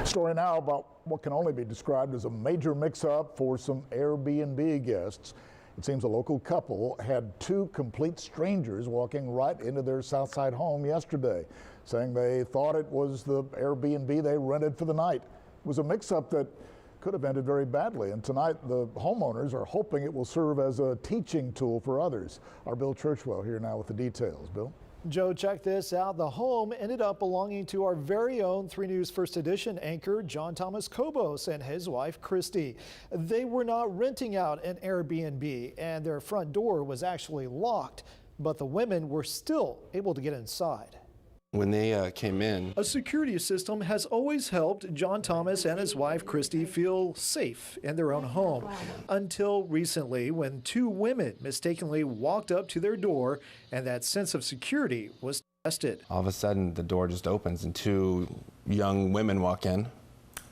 Story now about what can only be described as a major mix-up for some Airbnb guests. It seems a local couple had two complete strangers walking right into their Southside home yesterday, saying they thought it was the Airbnb they rented for the night. It was a mix-up that could have ended very badly, and tonight the homeowners are hoping it will serve as a teaching tool for others. Our Bill Churchwell here now with the details. Bill? Joe, check this out. The home ended up belonging to our very own 3 News First Edition anchor John Thomas Kobos and his wife Christy. They were not renting out an Airbnb, and their front door was actually locked, but the women were still able to get inside. When they came in, a security system has always helped John Thomas and his wife Christy feel safe in their own home, until recently when 2 women mistakenly walked up to their door and that sense of security was tested. all of a sudden the door just opens and 2 young women walk in.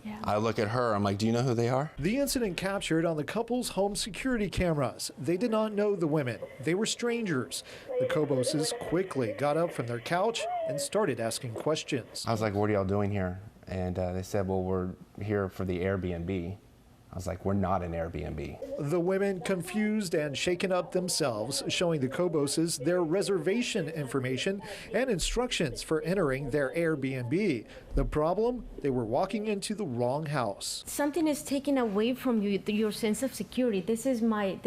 Yeah. I look at her, I'm like, do you know who they are? The incident captured on the couple's home security cameras. They did not know the women. They were strangers. The Koboses quickly got up from their couch and started asking questions. I was like, what are y'all doing here? And they said, well, we're here for the Airbnb. I was like, we're not an Airbnb. The women confused and shaken up themselves, showing the Koboses their reservation information and instructions for entering their Airbnb. The problem? They were walking into the wrong house. Something is taken away from you, your sense of security. This is my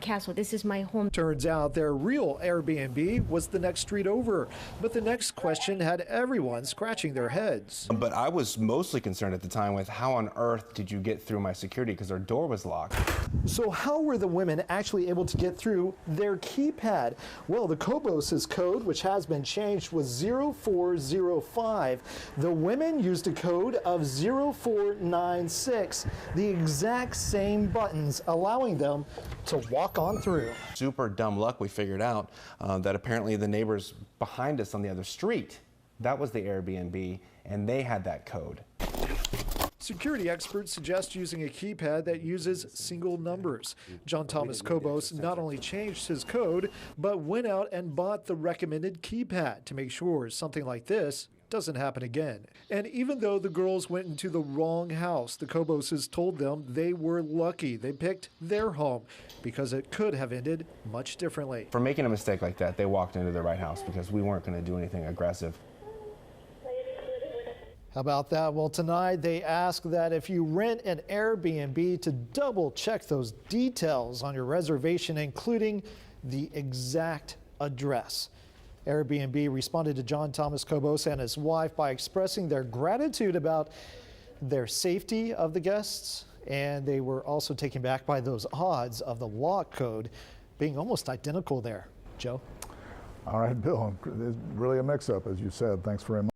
castle, this is my home. Turns out their real Airbnb was the next street over, but the next question had everyone scratching their heads. But I was mostly concerned at the time with how on earth did you get through my security, because our door was locked. So how were the women actually able to get through their keypad? Well, the Kobos' code, which has been changed, was 0405. The women used a code of 0496, the exact same buttons allowing them to walk on through. Super dumb luck, we figured out that apparently the neighbors behind us on the other street, that was the Airbnb, and they had that code. Security experts suggest using a keypad that uses single numbers. John Thomas Kobos not only changed his code, but went out and bought the recommended keypad to make sure something like this doesn't happen again. And even though the girls went into the wrong house, the Koboses told them they were lucky they picked their home, because it could have ended much differently. For making a mistake like that, they walked into the right house because we weren't going to do anything aggressive. How about that? Well, tonight they ask that if you rent an Airbnb to double check those details on your reservation, including the exact address. Airbnb responded to John Thomas Kobos and his wife by expressing their gratitude about their safety of the guests, and they were also taken back by those odds of the lock code being almost identical there. Joe? All right, Bill, it's really a mix-up, as you said. Thanks very much.